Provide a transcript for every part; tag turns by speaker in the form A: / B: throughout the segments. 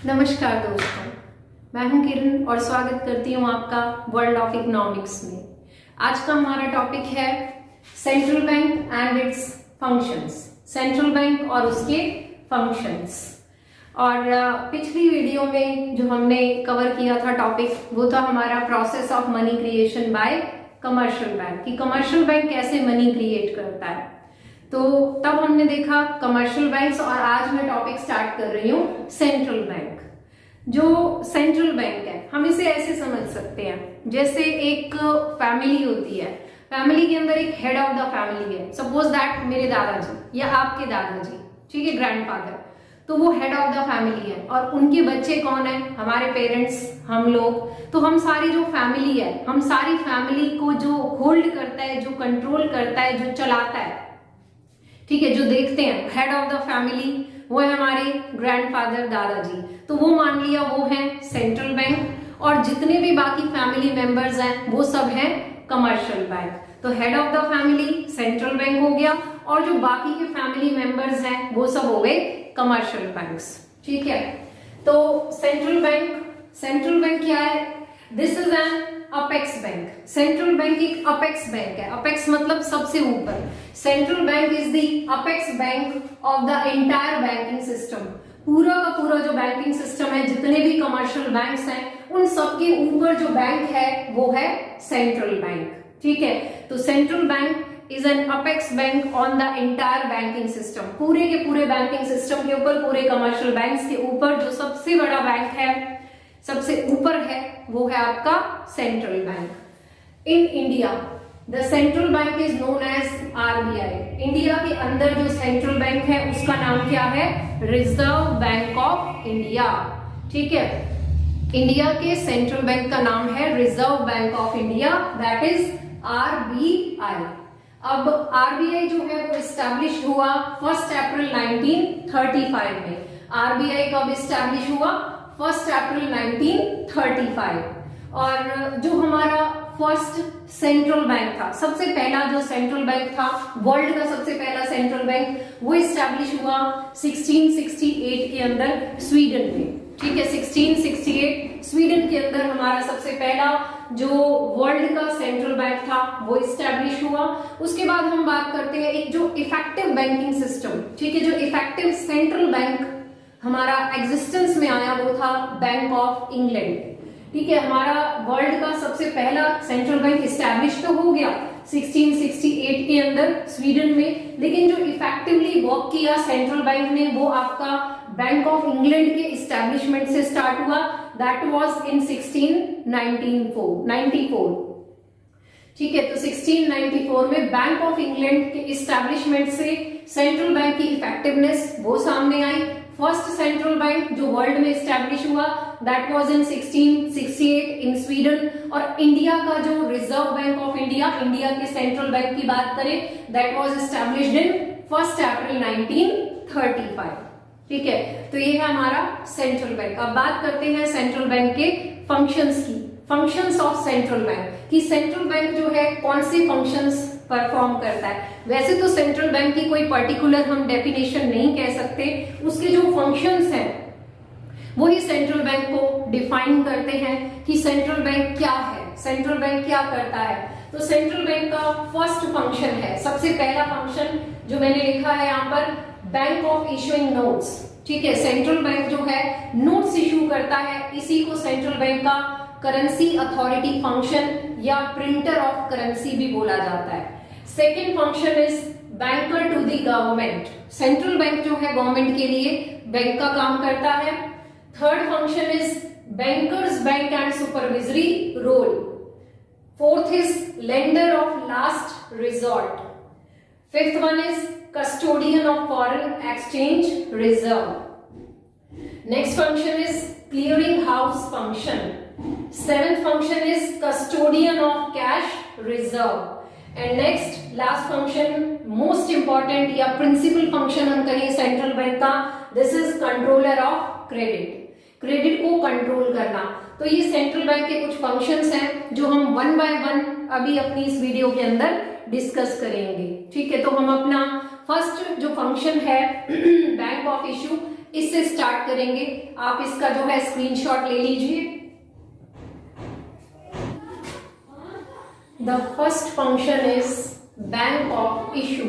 A: नमस्कार दोस्तों, मैं हूं किरण और स्वागत करती हूं आपका वर्ल्ड ऑफ इकोनॉमिक्स में। आज का हमारा टॉपिक है central bank and it's functions. Central bank और उसके फंक्शंस। और पिछली वीडियो में जो हमने कवर किया था टॉपिक, वो था हमारा process of money creation bye commercial bank, कि कमर्शियल बैंक कैसे मनी क्रिएट करता है। तो तब हमने देखा कमर्शियल बैंक्स, और आज मैं टॉपिक स्टार्ट कर रही हूँ सेंट्रल बैंक। जो सेंट्रल बैंक है, हम इसे ऐसे समझ सकते हैं जैसे एक फैमिली होती है। फैमिली के अंदर एक हेड ऑफ द फैमिली है। सपोज दैट मेरे दादाजी या आपके दादाजी, ठीक है, ग्रैंडफादर, तो वो हेड ऑफ द फैमिली है। और उनके बच्चे कौन है? हमारे पेरेंट्स, हम लोग। तो हम सारी जो फैमिली है, हम सारी फैमिली को जो होल्ड करता है, जो कंट्रोल करता है, जो चलाता है, ठीक है, जो देखते हैं, हेड ऑफ द फैमिली वो है हमारे ग्रैंडफादर, दादाजी। तो वो मान लिया वो है सेंट्रल बैंक। और जितने भी बाकी फैमिली मेंबर्स हैं वो सब हैं कमर्शियल बैंक। तो head of the family central bank हो गया, और जो बाकी के फैमिली मेंबर्स हैं वो सब हो गए कमर्शियल बैंक्स, ठीक है। तो सेंट्रल बैंक क्या है? This is an apex bank. Central bank एक अपेक्स बैंक है। अपेक्स मतलब सबसे ऊपर। Central bank is the apex bank of the entire banking system. पूरा का पूरा जो बैंकिंग सिस्टम है, जितने भी कमर्शियल बैंक्स हैं, उन सबके ऊपर जो बैंक है वो है सेंट्रल बैंक, ठीक है। तो central bank is an apex bank on the entire banking system. पूरे के पूरे बैंकिंग सिस्टम के ऊपर, पूरे कमर्शियल बैंक्स के ऊपर जो सबसे बड़ा बैंक है, सबसे ऊपर है, वो है आपका central bank. In India the central bank is known as RBI. India के अंदर जो सेंट्रल बैंक है उसका नाम क्या है? रिजर्व बैंक ऑफ इंडिया, ठीक है। इंडिया के सेंट्रल बैंक का नाम है reserve bank of India, that is RBI. अब आरबीआई जो है वो इस्टेब्लिश हुआ 1 अप्रैल 1935 में। आरबीआई कब इस्टेब्लिश हुआ? 1 अप्रैल 1935। और जो हमारा फर्स्ट सेंट्रल बैंक था, सबसे पहला जो सेंट्रल बैंक था, वर्ल्ड का सबसे पहला सेंट्रल बैंक, वो इस्टेब्लिश हुआ 1668 के अंदर स्वीडन में, ठीक है। 1668 स्वीडन के अंदर हमारा सबसे पहला जो वर्ल्ड का सेंट्रल बैंक था वो इस्टेब्लिश हुआ। उसके बाद हम बात करते हैं एक जो इफेक्टिव बैंकिंग सिस्टम, ठीक है, जो इफेक्टिव सेंट्रल बैंक हमारा एग्जिस्टेंस में आया वो था बैंक ऑफ इंग्लैंड, ठीक है। हमारा वर्ल्ड का सबसे पहला सेंट्रल बैंक इस्टेब्लिश तो हो गया 1668 के अंदर स्वीडन में, लेकिन जो इफेक्टिवली वर्क किया सेंट्रल बैंक ने वो आपका बैंक ऑफ इंग्लैंड के इस्टेब्लिशमेंट से स्टार्ट हुआ, दैट वाज इन 1694, ठीक है। तो 1694 में बैंक ऑफ इंग्लैंड के इस्टेब्लिशमेंट से सेंट्रल बैंक की इफेक्टिवनेस वो सामने आई। फर्स्ट सेंट्रल बैंक जो वर्ल्ड में इस्टेब्लिश हुआ that was in 1668 in Sweden. और इंडिया का जो reserve bank of India, India के सेंट्रल बैंक की बात करें, दैट वाज इस्टेब्लिश्ड इन 1 अप्रैल 1935, ठीक है। तो ये है हमारा सेंट्रल बैंक। अब बात करते हैं सेंट्रल बैंक के फंक्शंस की। फंक्शंस ऑफ सेंट्रल बैंक, कि सेंट्रल बैंक जो है कौन से फंक्शंस परफॉर्म करता है। वैसे तो सेंट्रल बैंक की कोई पर्टिकुलर हम डेफिनेशन नहीं कह सकते, उसके जो फंक्शंस हैं वही सेंट्रल बैंक को डिफाइन करते हैं कि सेंट्रल बैंक क्या है, सेंट्रल बैंक क्या करता है। तो सेंट्रल बैंक का फर्स्ट फंक्शन है, सबसे पहला फंक्शन जो मैंने लिखा है यहाँ पर, बैंक ऑफ इशूइंग नोट्स, ठीक है। सेंट्रल बैंक जो है नोट्स इशू करता है, इसी को सेंट्रल बैंक का करेंसी अथॉरिटी फंक्शन या प्रिंटर ऑफ करेंसी भी बोला जाता है। Second function is banker to the government. Central bank जो है गवर्नमेंट के लिए बैंक का काम करता है। Third function is bankers bank and supervisory role. Fourth is lender of last resort. Fifth one is custodian of foreign exchange reserve. Next function is clearing house function. Seventh function is custodian of cash reserve. And next last function, most important या principal function हम कहें central bank का, this is controller of credit. Credit को control करना। तो ये central bank के कुछ फंक्शंस हैं जो हम वन बाय वन अभी अपनी इस वीडियो के अंदर डिस्कस करेंगे, ठीक है। तो हम अपना फर्स्ट जो फंक्शन है बैंक ऑफ इशू, इससे स्टार्ट करेंगे। आप इसका जो है स्क्रीनशॉट ले लीजिए। The first function is bank of issue.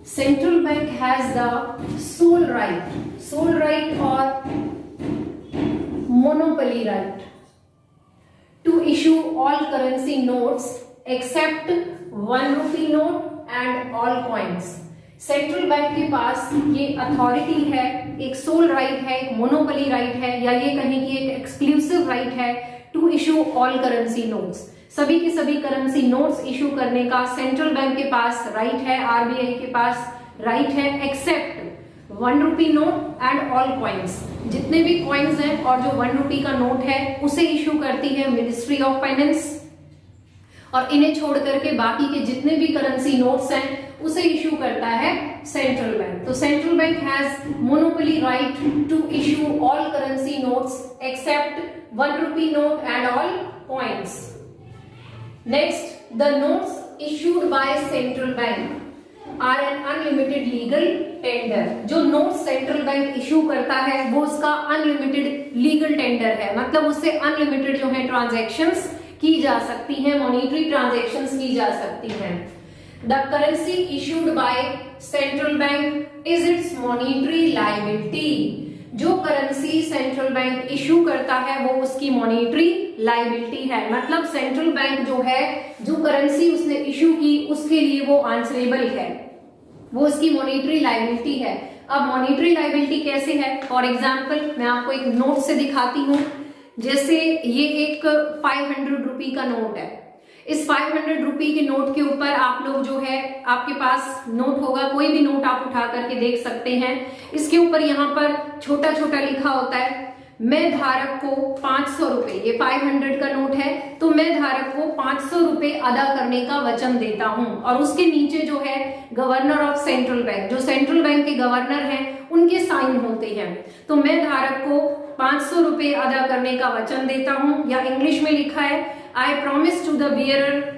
A: Central bank has the sole right और monopoly right to issue all currency notes except 1 rupee note and all coins। Central bank के पास ये अथॉरिटी है, एक सोल राइट है, एक monopoly right है, या ये कहें कि एक एक्सक्लूसिव राइट है to issue all currency notes. सभी के सभी करेंसी नोट्स इशू करने का सेंट्रल बैंक के पास राइट है, आरबीआई के पास राइट है, except 1 rupee note and all coins. जितने भी कॉइन्स हैं और जो 1 रुपी का नोट है उसे इशू करती है मिनिस्ट्री ऑफ फाइनेंस, और इन्हें छोड़ करके बाकी के जितने भी करेंसी नोट्स हैं उसे इशू करता है सेंट्रल बैंक। तो central bank has monopoly right to issue all currency notes except 1 rupee note and all coins. Next, the notes issued by central bank are an unlimited legal tender. जो note central bank issue करता है वो उसका unlimited legal tender है, मतलब उससे unlimited जो है ट्रांजैक्शंस की जा सकती हैं, मॉनेटरी ट्रांजैक्शंस की जा सकती हैं। The currency issued by central bank is it's monetary liability. जो करेंसी सेंट्रल बैंक इशू करता है वो उसकी मॉनेटरी लायबिलिटी है, मतलब सेंट्रल बैंक जो है जो करेंसी उसने इशू की उसके लिए वो आंसरेबल है, वो उसकी मॉनेटरी लायबिलिटी है। अब मॉनेटरी लायबिलिटी कैसे है? फॉर एग्जाम्पल मैं आपको एक नोट से दिखाती हूँ। जैसे ये एक 500 रुपी का नोट है। इस 500 रुपी के नोट के ऊपर आप लोग जो है, आपके पास नोट होगा, कोई भी नोट आप उठा करके देख सकते हैं। इसके ऊपर यहाँ पर छोटा छोटा लिखा होता है, मैं धारक को 500 रुपए, ये 500 का नोट है, तो मैं धारक को 500 रुपए अदा करने का वचन देता हूं। और उसके नीचे जो है गवर्नर ऑफ सेंट्रल बैंक, जो सेंट्रल बैंक के गवर्नर हैं उनके साइन होते हैं। तो मैं धारक को 500 रुपए अदा करने का वचन देता हूं, या इंग्लिश में लिखा है I promise to the bearer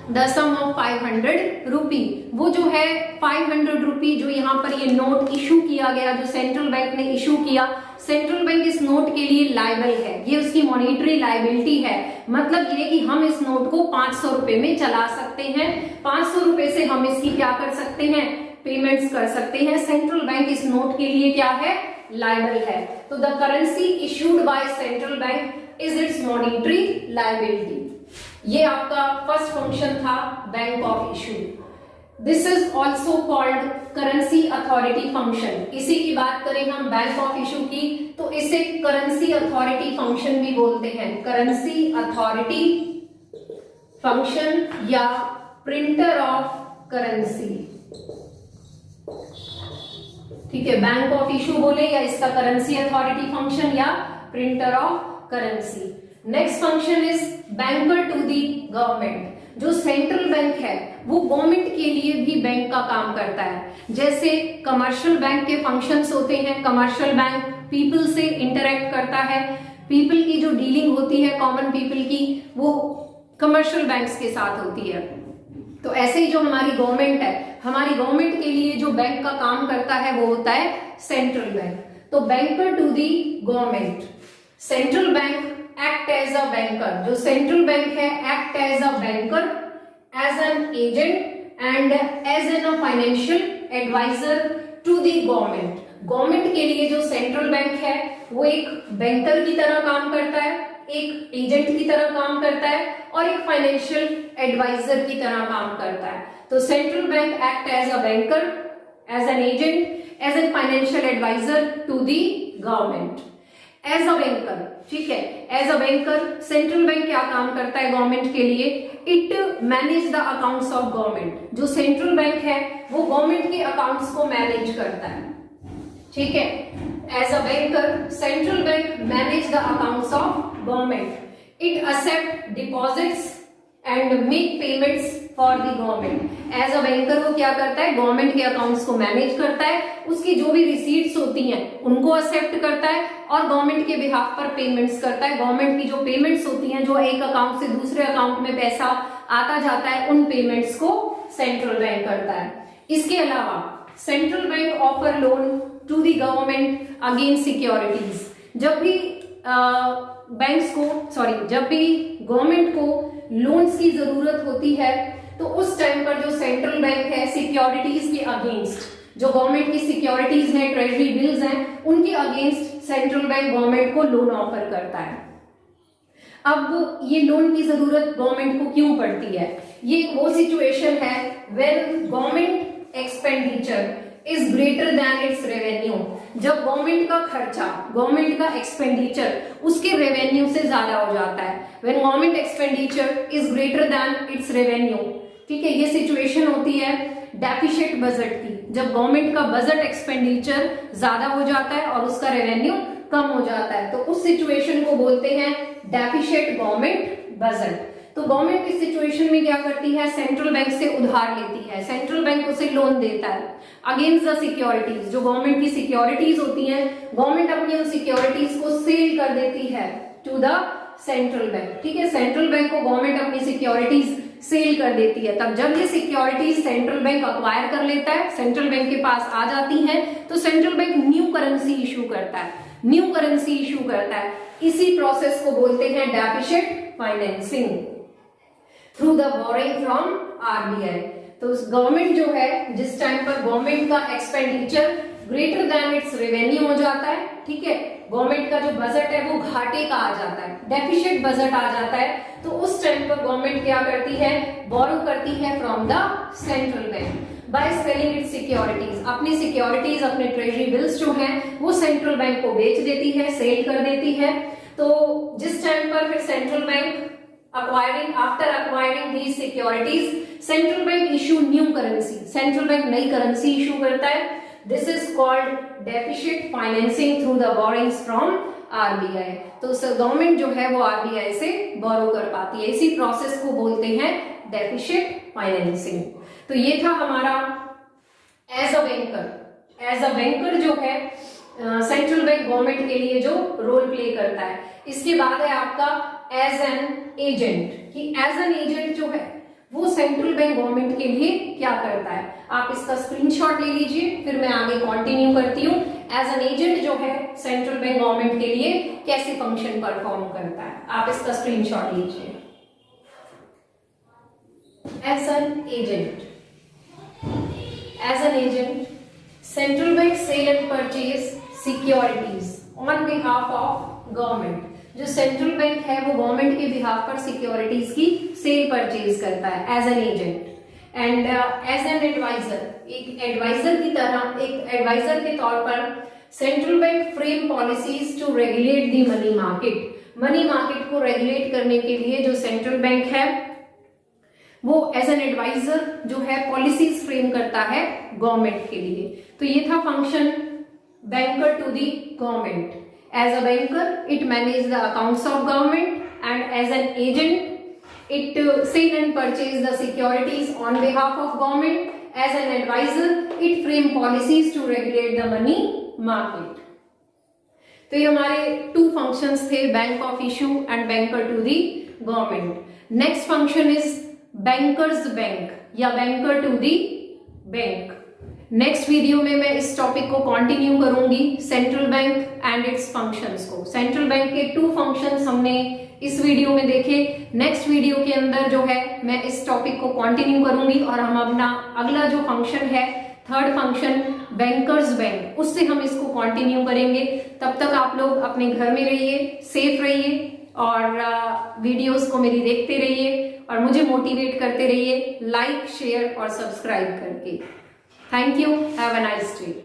A: the sum of 500 rupee. वो जो है 500 रुपी जो यहाँ पर ये नोट इशू किया गया, जो सेंट्रल बैंक ने इशू किया, सेंट्रल बैंक इस नोट के लिए लायबल है, ये उसकी मॉनेटरी लायबिलिटी है। मतलब ये कि हम इस नोट को 500 रुपए में चला सकते हैं, 500 रुपए से हम इसकी क्या कर सकते हैं, पेमेंट्स कर सकते हैं। सेंट्रल बैंक इस नोट के लिए क्या है, लायबल है। तो the currency issued by central bank is it's monetary liability. ये आपका फर्स्ट फंक्शन था bank of issue. This is also called currency authority function. इसी की बात करें हम बैंक ऑफ इशू की, तो इसे करेंसी अथॉरिटी फंक्शन भी बोलते हैं। करेंसी अथॉरिटी फंक्शन या प्रिंटर ऑफ करेंसी, ठीक है, बैंक ऑफ इशू बोले या इसका करेंसी अथॉरिटी फंक्शन या printer of currency. Next function is banker to the government. जो सेंट्रल बैंक है वो गवर्नमेंट के लिए भी बैंक का काम करता है। जैसे कमर्शियल बैंक के फंक्शंस होते हैं, कमर्शियल बैंक पीपल से इंटरेक्ट करता है, पीपल की जो डीलिंग होती है कॉमन पीपल की वो कमर्शियल बैंक्स के साथ होती है। तो ऐसे ही जो हमारी गवर्नमेंट है, हमारी गवर्नमेंट के लिए जो बैंक का काम करता है वो होता है सेंट्रल बैंक। तो banker to the government. Central bank act as a banker. जो सेंट्रल बैंक है act as a banker, as an agent and as an a financial adviser to the government. Government के लिए जो central bank है वो एक banker की तरह काम करता है, एक एजेंट की तरह काम करता है और एक फाइनेंशियल एडवाइजर की तरह काम करता है। तो central bank act as a banker, as an agent, as an financial adviser to the government. As a banker, ठीक है, as a banker central bank क्या काम करता है गवर्नमेंट के लिए? It manage the accounts of government. जो central bank है वो गवर्नमेंट के अकाउंट्स को मैनेज करता है, ठीक है। As a banker central bank manage the accounts of government. It accept deposits and make payments for the government. As a banker वो क्या करता है? गवर्नमेंट के अकाउंट्स को मैनेज करता है, उसकी जो भी रिसीट्स होती हैं उनको एक्सेप्ट करता है और गवर्नमेंट के बिहाफ पर पेमेंट्स करता है। गवर्नमेंट की जो पेमेंट्स होती हैं, जो एक अकाउंट से दूसरे अकाउंट में पैसा आता जाता है, उन पेमेंट्स को सेंट्रल बैंक करता है। इसके अलावा central bank offer loan to the government against securities. जब भी जब भी गवर्नमेंट को लोन्स की जरूरत होती है तो उस टाइम पर जो सेंट्रल बैंक है सिक्योरिटीज के अगेंस्ट, जो गवर्नमेंट की सिक्योरिटीज हैं, ट्रेजरी बिल्स हैं, उनके अगेंस्ट सेंट्रल बैंक गवर्नमेंट को लोन ऑफर करता है। अब ये लोन की जरूरत गवर्नमेंट को क्यों पड़ती है? ये वो सिचुएशन है when government expenditure is greater than it's revenue. जब गवर्नमेंट का खर्चा, गवर्नमेंट का एक्सपेंडिचर उसके रेवेन्यू से ज्यादा हो जाता है। When government expenditure is greater than it's revenue, ठीक है, ये सिचुएशन होती है डेफिसिट बजट की। जब गवर्नमेंट का बजट एक्सपेंडिचर ज्यादा हो जाता है और उसका रेवेन्यू कम हो जाता है, तो उस सिचुएशन को बोलते हैं डेफिसिट गवर्नमेंट बजट। तो गवर्नमेंट इस सिचुएशन में क्या करती है? सेंट्रल बैंक से उधार लेती है, सेंट्रल बैंक उसे लोन देता है अगेंस्ट द सिक्योरिटीज। जो गवर्नमेंट की सिक्योरिटीज होती हैं, गवर्नमेंट अपनी उन सिक्योरिटीज को सेल कर देती है टू द सेंट्रल बैंक, ठीक है। सेंट्रल बैंक को गवर्नमेंट अपनी सिक्योरिटीज सेल कर देती है। तब जब ये सिक्योरिटीज सेंट्रल बैंक अक्वायर कर लेता है, सेंट्रल बैंक के पास आ जाती हैं, तो central bank new currency issue करता है, न्यू करेंसी इशू करता है। इसी प्रोसेस को बोलते हैं deficit financing through the borrowing from RBI. तो गवर्नमेंट जो है, जिस टाइम पर गवर्नमेंट का expenditure greater than it's revenue हो जाता है, ठीक है, गवर्नमेंट का जो बजट है वो घाटे का आ जाता है, डेफिसिट बजट आ जाता है, तो उस टाइम पर गवर्नमेंट क्या करती है? बोरो करती है from the central bank by selling it's securities. अपनी सिक्योरिटीज, अपने ट्रेजरी बिल्स जो हैं वो सेंट्रल बैंक को बेच देती है, सेल कर देती है। तो जिस टाइम पर फिर central bank after acquiring these securities, central bank issue new currency, central bank नई करेंसी इशू करता है। This is called deficit financing through the borrowings from RBI। तो गवर्नमेंट जो है वो आरबीआई से बोरो कर पाती है। इसी प्रोसेस को बोलते हैं डेफिसिट फाइनेंसिंग। तो ये था हमारा as a banker. As a banker जो है सेंट्रल बैंक गवर्नमेंट के लिए जो रोल प्ले करता है। इसके बाद है आपका एज एन एजेंट, कि एज एन एजेंट जो है वो सेंट्रल बैंक गवर्नमेंट के लिए क्या करता है। आप इसका स्क्रीनशॉट ले लीजिए, फिर मैं आगे कंटिन्यू करती हूँ। एज एन एजेंट जो है सेंट्रल बैंक गवर्नमेंट के लिए कैसे फंक्शन परफॉर्म करता है, आप इसका स्क्रीनशॉट लीजिए। As an agent, central bank sell and purchase securities on behalf of government. जो सेंट्रल बैंक है वो गवर्नमेंट के बिहाफ पर सिक्योरिटीज की सेल परचेज करता है as an agent. And as an adviser, एक एडवाइजर की तरह, एक एडवाइजर के तौर पर central bank frame policies to regulate the money market. Money market को रेगुलेट करने के लिए जो सेंट्रल बैंक है वो एज एन एडवाइजर जो है पॉलिसीज फ्रेम करता है गवर्नमेंट के लिए। तो ये था function banker to the government. As a banker, it manages the accounts of government, and as an agent, it sell and purchase the securities on behalf of government. As an advisor, it frame policies to regulate the money market. तो ये हमारे 2 functions थे, bank of issue and banker to the government. Next function is banker's bank या banker to the bank. Next video में मैं इस topic को continue करूंगी, central bank and it's functions को। सेंट्रल बैंक के 2 फंक्शंस हमने इस वीडियो में देखे। नेक्स्ट वीडियो के अंदर जो है मैं इस टॉपिक को कंटिन्यू करूंगी और हम अपना अगला जो फंक्शन है, थर्ड फंक्शन बैंकर्स बैंक, उससे हम इसको कंटिन्यू करेंगे। तब तक आप लोग अपने घर में रहिए, सेफ रहिए और वीडियोस को मेरी देखते रहिए और मुझे मोटिवेट करते रहिए लाइक, शेयर और सब्सक्राइब करके। Thank you. Have a nice day.